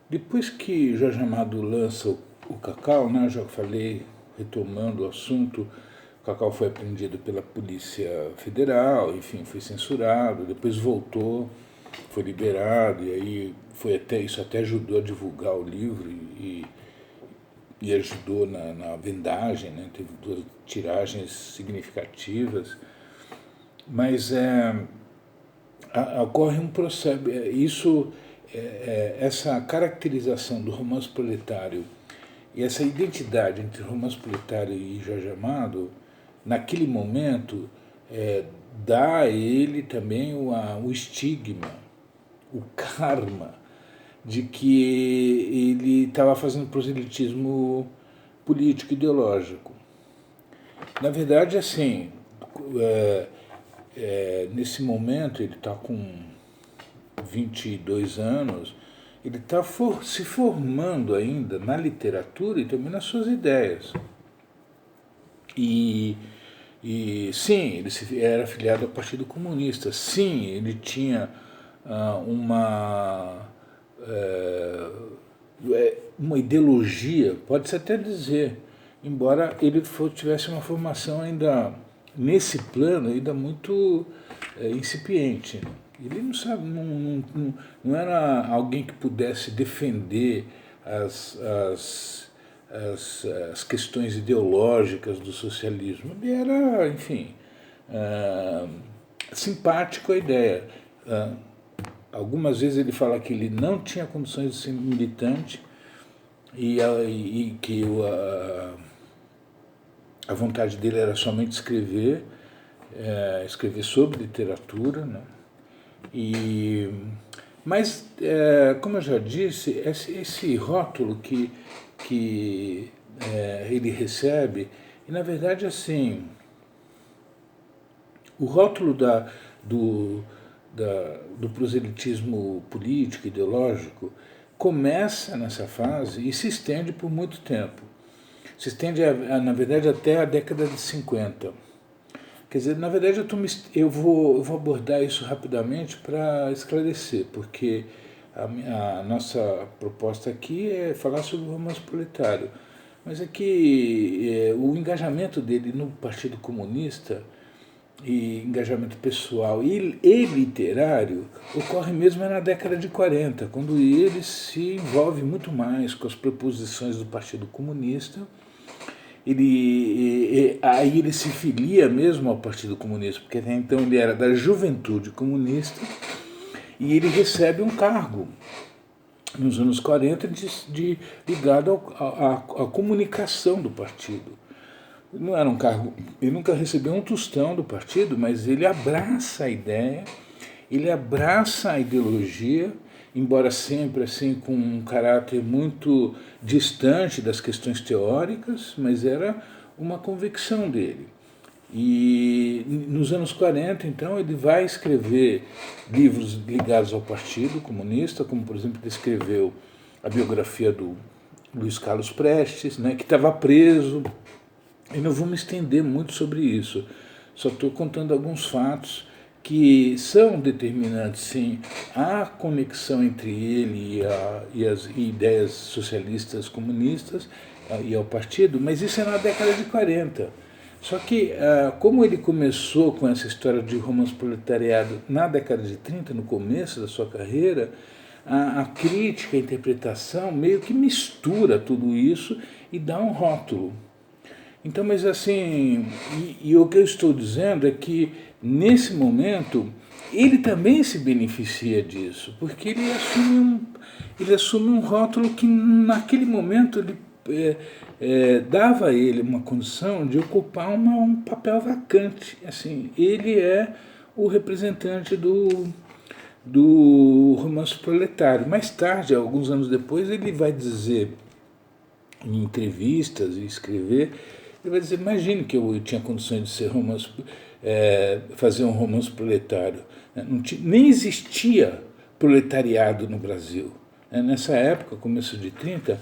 Depois que Jorge Amado lança o Cacau, né, eu já falei, retomando o assunto, o Cacau foi apreendido pela Polícia Federal, enfim, foi censurado, depois voltou, foi liberado, e aí isso até ajudou a divulgar o livro e ajudou na vendagem, né, teve duas tiragens significativas, mas ocorre um processo, essa caracterização do romance proletário e essa identidade entre romance proletário e Jorge Amado, naquele momento, dá a ele também o estigma, o karma, de que ele estava fazendo proselitismo político ideológico. Na verdade, assim, é, nesse momento ele está com 22 anos, ele está se formando ainda na literatura e também nas suas ideias. E, sim, era afiliado ao Partido Comunista. Sim, ele tinha uma ideologia, pode-se até dizer, embora ele tivesse uma formação ainda nesse plano ainda muito incipiente. Ele não sabe, não era alguém que pudesse defender as questões ideológicas do socialismo. Ele era, enfim, simpático à ideia. Algumas vezes ele fala que ele não tinha condições de ser militante e que a vontade dele era somente escrever, escrever sobre literatura, né? Mas, como eu já disse, esse rótulo que ele recebe, e na verdade, assim, o rótulo do proselitismo político, ideológico, começa nessa fase e se estende por muito tempo. Se estende, na verdade, até a década de 50. Quer dizer, na verdade, eu vou abordar isso rapidamente para esclarecer, porque a nossa proposta aqui é falar sobre o romance proletário. Mas é que o engajamento dele no Partido Comunista e engajamento pessoal e literário ocorre mesmo na década de 40, quando ele se envolve muito mais com as proposições do Partido Comunista. Aí ele se filia mesmo ao Partido Comunista, porque até então ele era da Juventude Comunista, e ele recebe um cargo nos anos 40 ligado à comunicação do partido. Não era um cargo, ele nunca recebeu um tostão do partido, mas ele abraça a ideia, ele abraça a ideologia, embora sempre assim com um caráter muito distante das questões teóricas, mas era uma convicção dele. E nos anos 40, então, ele vai escrever livros ligados ao Partido Comunista, como, por exemplo, ele escreveu a biografia do Luiz Carlos Prestes, né, que estava preso. Eu não vou me estender muito sobre isso, só estou contando alguns fatos que são determinantes, sim. Há conexão entre ele e as ideias socialistas comunistas e ao partido, mas isso é na década de 40. Só que, como ele começou com essa história de romance proletariado na década de 30, no começo da sua carreira, a crítica, a interpretação meio que mistura tudo isso e dá um rótulo. Então, mas assim, e o que eu estou dizendo é que nesse momento ele também se beneficia disso, porque ele assume um rótulo que naquele momento ele dava a ele uma condição de ocupar um papel vacante. Assim, ele é o representante do romance proletário. Mais tarde, alguns anos depois, ele vai dizer em entrevistas e escrever, ele vai dizer, imagine que eu tinha condições de ser fazer um romance proletário. Nem existia proletariado no Brasil. Nessa época, começo de 30,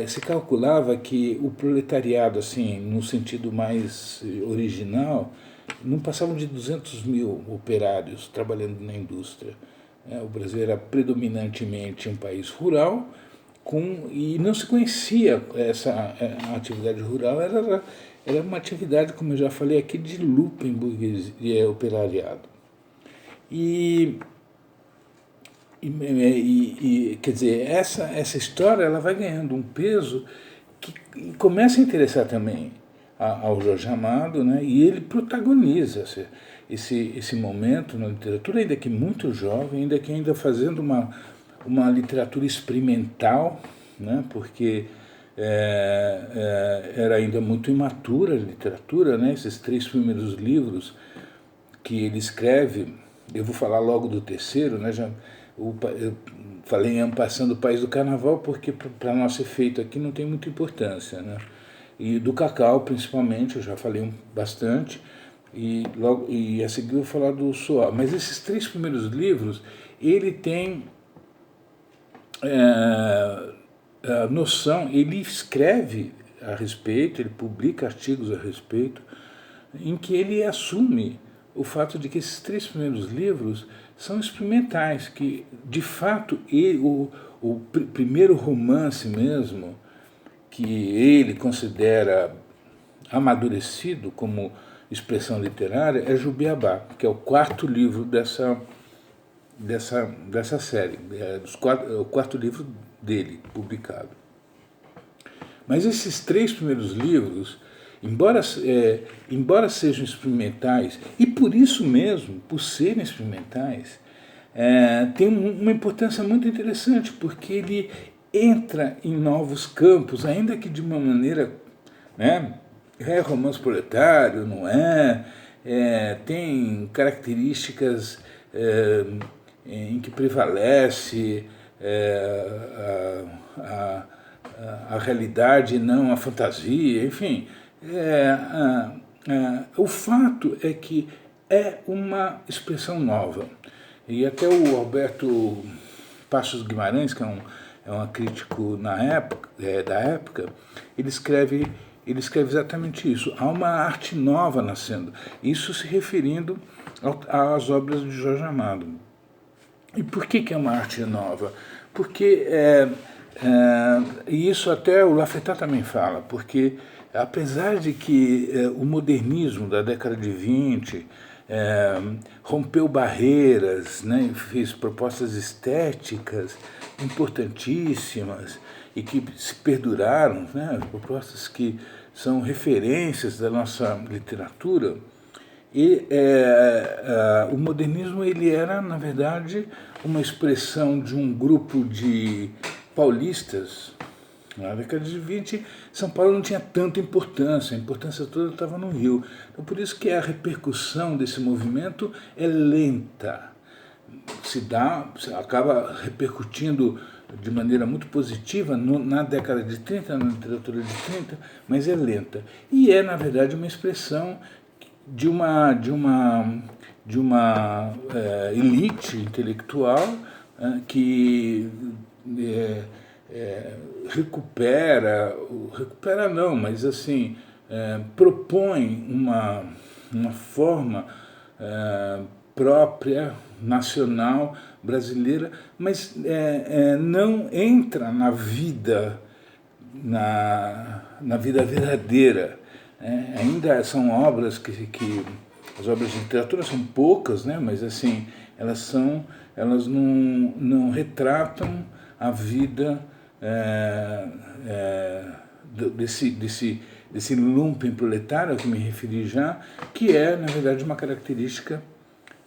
se calculava que o proletariado, assim, no sentido mais original, não passavam de 200 mil operários trabalhando na indústria. O Brasil era predominantemente um país rural, e não se conhecia essa a atividade rural, era uma atividade, como eu já falei aqui, de lupa em burguesia, operariado. Quer dizer, essa história ela vai ganhando um peso que começa a interessar também ao Jorge Amado, né? E ele protagoniza esse momento na literatura, ainda que muito jovem, ainda fazendo uma literatura experimental, né? Porque era ainda muito imatura a literatura, né? Esses 3 primeiros livros que ele escreve, eu vou falar logo do terceiro, né? Eu falei em passando o País do Carnaval porque para nosso efeito aqui não tem muita importância, né? E do Cacau principalmente, eu já falei bastante, e a seguir eu vou falar do Soar. Mas esses 3 primeiros livros, ele tem a noção, ele escreve a respeito, ele publica artigos a respeito, em que ele assume o fato de que esses 3 primeiros livros são experimentais, que de fato o primeiro romance mesmo, que ele considera amadurecido como expressão literária, é Jubiabá, que é o 4º livro dessa série, é o 4º livro dele, publicado. Mas esses 3 primeiros livros, embora sejam experimentais, e por isso mesmo, por serem experimentais, tem uma importância muito interessante, porque ele entra em novos campos, ainda que de uma maneira, né, romance proletário, não tem características em que prevalece a realidade e não a fantasia, enfim. O fato é que é uma expressão nova. E até o Alberto Passos Guimarães, que é um crítico da época, ele escreve exatamente isso. Há uma arte nova nascendo. Isso se referindo às obras de Jorge Amado. E por que é uma arte nova? Porque, e isso até o Lafayette também fala, porque apesar de que o modernismo da década de 20 rompeu barreiras, né, fez propostas estéticas importantíssimas e que se perduraram, né, propostas que são referências da nossa literatura, e o modernismo ele era, na verdade, uma expressão de um grupo de paulistas. Na década de 20, São Paulo não tinha tanta importância, a importância toda estava no Rio. Então, por isso que a repercussão desse movimento é lenta. Acaba repercutindo de maneira muito positiva na década de 30, na literatura de 30, mas é lenta. E é, na verdade, uma expressão de uma elite intelectual que recupera não, mas assim, propõe uma forma própria, nacional, brasileira, mas não entra na vida verdadeira. Ainda são obras as obras de literatura são poucas, né? Mas assim elas não retratam a vida desse lumpen proletário a que me referi já, que é na verdade uma característica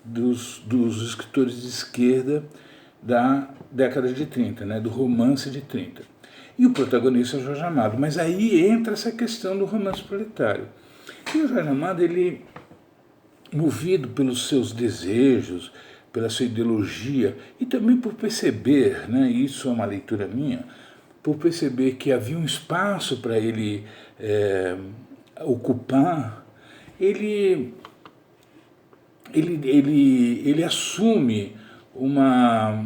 dos escritores de esquerda da década de 30, né? Do romance de 30. E o protagonista é o Jorge Amado. Mas aí entra essa questão do romance proletário. E o Jorge Amado, ele, movido pelos seus desejos, pela sua ideologia, e também por perceber, né, isso é uma leitura minha, por perceber que havia um espaço para ele ocupar, ele assume uma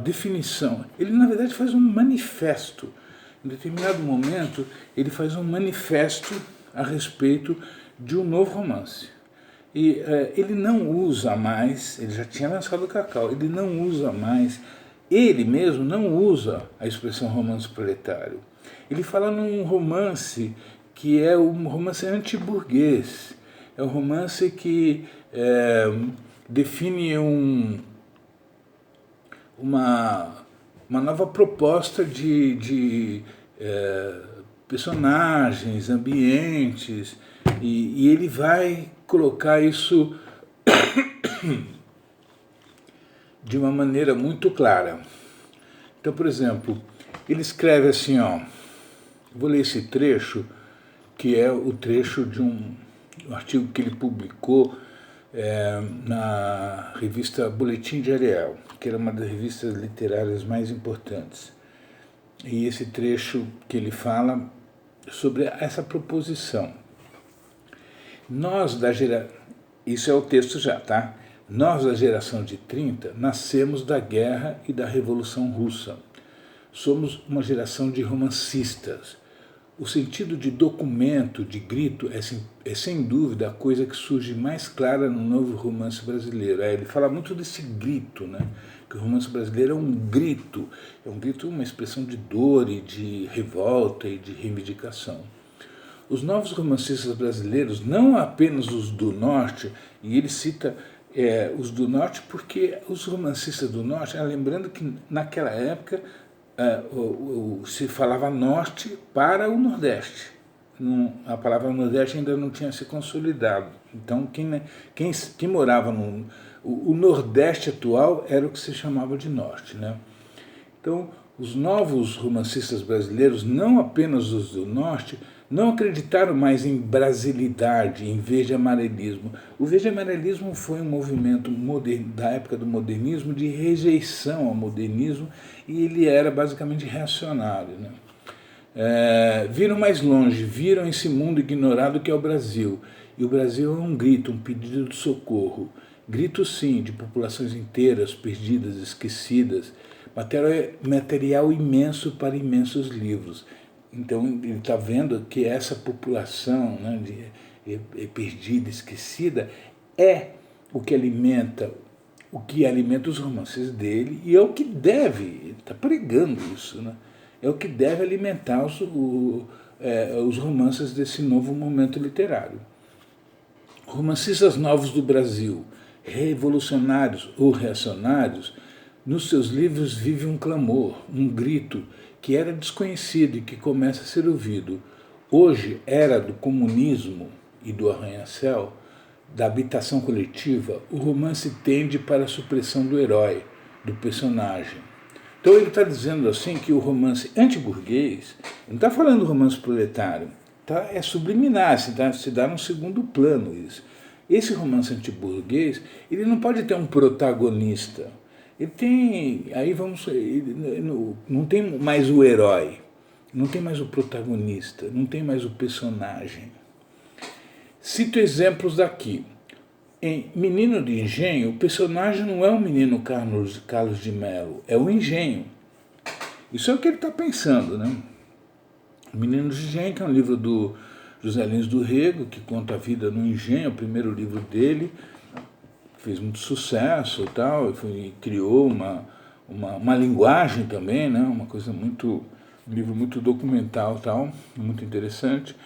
definição. Ele, na verdade, faz um manifesto. Em determinado momento, ele faz um manifesto a respeito de um novo romance. E ele não usa mais, ele já tinha lançado o Cacau, ele não usa mais ele mesmo não usa a expressão romance proletário. Ele fala num romance que é um romance antiburguês, é um romance que define uma nova proposta de personagens, ambientes, e ele vai colocar isso de uma maneira muito clara. Então, por exemplo, ele escreve assim, ó, vou ler esse trecho, que é o trecho de um artigo que ele publicou na revista Boletim de Ariel, que era uma das revistas literárias mais importantes. E esse trecho que ele fala sobre essa proposição. Isso é o texto já, tá? Nós, da geração de 30, nascemos da guerra e da Revolução Russa. Somos uma geração de romancistas. O sentido de documento, de grito, é sem dúvida a coisa que surge mais clara no novo romance brasileiro. Ele fala muito desse grito, né? Que o romance brasileiro é um grito, uma expressão de dor e de revolta e de reivindicação. Os novos romancistas brasileiros, não apenas os do Norte, e ele cita os do Norte porque os romancistas do Norte, lembrando que naquela época se falava Norte para o Nordeste. A palavra Nordeste ainda não tinha se consolidado. Então, quem morava o Nordeste atual era o que se chamava de Norte, né? Então, os novos romancistas brasileiros, não apenas os do Norte, não acreditaram mais em brasilidade, em verde-amarelismo. O verde-amarelismo foi um movimento da época do modernismo de rejeição ao modernismo, e ele era basicamente reacionário, né? Viram mais longe, viram esse mundo ignorado que é o Brasil. E o Brasil é um grito, um pedido de socorro. Grito, sim, de populações inteiras, perdidas, esquecidas. Material imenso para imensos livros. Então, ele está vendo que essa população, né, perdida, esquecida, é o que alimenta os romances dele, e é o que deve, ele está pregando isso, né? É o que deve alimentar os romances desse novo momento literário. Romancistas novos do Brasil, revolucionários ou reacionários, nos seus livros vive um clamor, um grito que era desconhecido e que começa a ser ouvido. Hoje, era do comunismo e do arranha-céu, da habitação coletiva, o romance tende para a supressão do herói, do personagem. Então ele está dizendo assim que o romance antiburguês, não está falando do romance proletário, é subliminar, se dá num segundo plano isso. Esse romance antiburguês, ele não pode ter um protagonista. Ele tem, não tem mais o herói, não tem mais o protagonista, não tem mais o personagem. Cito exemplos daqui. Em Menino de Engenho, o personagem não é o menino Carlos de Mello, é o engenho. Isso é o que ele está pensando, né? O Menino de Engenho, que é um livro do José Lins do Rego, que conta a vida no engenho, é o primeiro livro dele, fez muito sucesso e tal, e criou uma linguagem também, né? Uma coisa um livro muito documental, tal, muito interessante.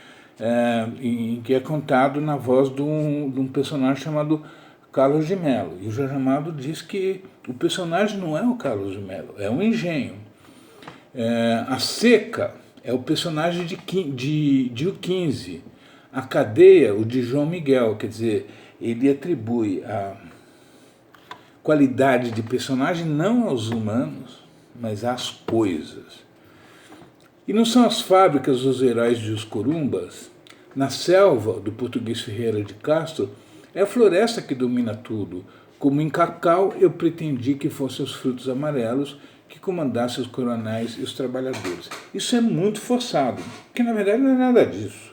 Em que é contado na voz de um personagem chamado Carlos de Mello. E o Jorge Amado diz que o personagem não é o Carlos de Mello, é um engenho. A Seca é o personagem de O 15. A Cadeia, o de João Miguel, quer dizer, ele atribui a qualidade de personagem não aos humanos, mas às coisas. E não são as fábricas dos heróis de Os Corumbas? Na Selva, do português Ferreira de Castro, é a floresta que domina tudo. Como em Cacau, eu pretendi que fossem os frutos amarelos que comandassem os coronéis e os trabalhadores. Isso é muito forçado, porque na verdade não é nada disso.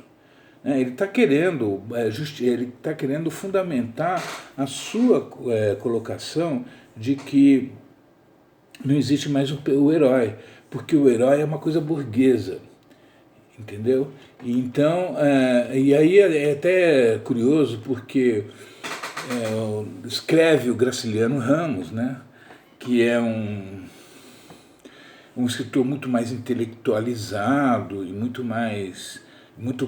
Ele está querendo fundamentar a sua colocação de que não existe mais o herói, porque o herói é uma coisa burguesa, entendeu? Então, e aí é até curioso porque escreve o Graciliano Ramos, né, que é um um escritor muito mais intelectualizado e muito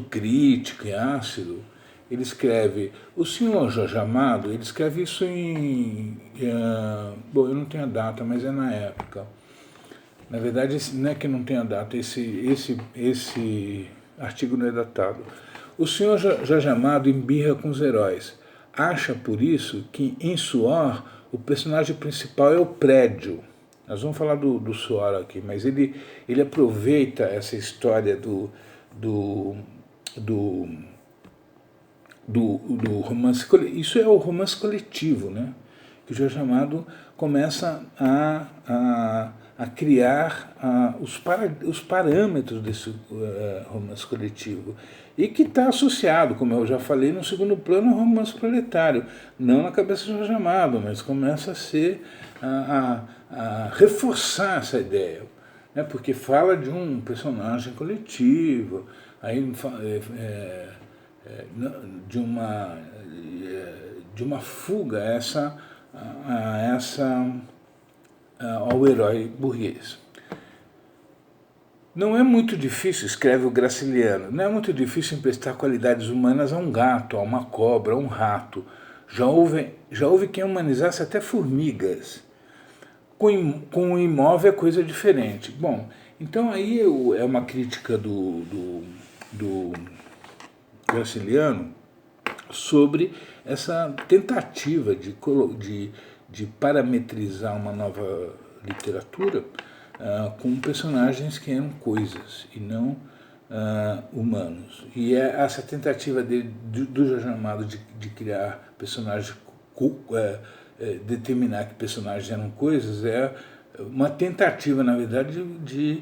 crítico e ácido. Ele escreve, o senhor Jorge Amado, ele escreve isso bom, eu não tenho a data, mas é na época. Na verdade, não é que não tenha data, esse artigo não é datado. O senhor Jorge Amado embirra com os heróis. Acha, por isso, que em Suor o personagem principal é o prédio. Nós vamos falar do Suor aqui, mas ele aproveita essa história do romance. Isso é o romance coletivo, né? Que o Jorge Amado começa a criar os parâmetros desse romance coletivo. E que está associado, como eu já falei, no segundo plano, ao romance proletário. Não na cabeça do Jorge Amado, mas começa a reforçar essa ideia. Né? Porque fala de um personagem coletivo, aí de uma fuga ao herói burguês. Não é muito difícil, escreve o Graciliano, não é muito difícil emprestar qualidades humanas a um gato, a uma cobra, a um rato. Já houve quem humanizasse até formigas. Com o imóvel é coisa diferente. Bom, então aí é uma crítica do Graciliano sobre essa tentativa de parametrizar uma nova literatura com personagens que eram coisas e não humanos. E essa tentativa do Jorge Amado de criar personagens, determinar que personagens eram coisas, é uma tentativa, na verdade, de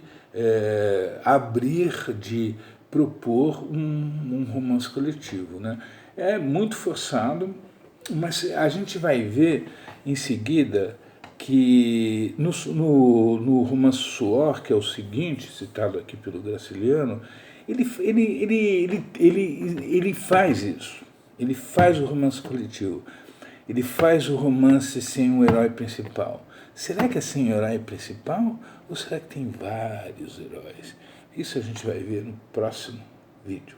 abrir, de propor um romance coletivo. Né? É muito forçado, mas a gente vai ver em seguida que no romance Suor, que é o seguinte, citado aqui pelo Graciliano, ele faz isso. Ele faz o romance coletivo. Ele faz o romance sem o herói principal. Será que é sem o herói principal? Ou será que tem vários heróis? Isso a gente vai ver no próximo vídeo.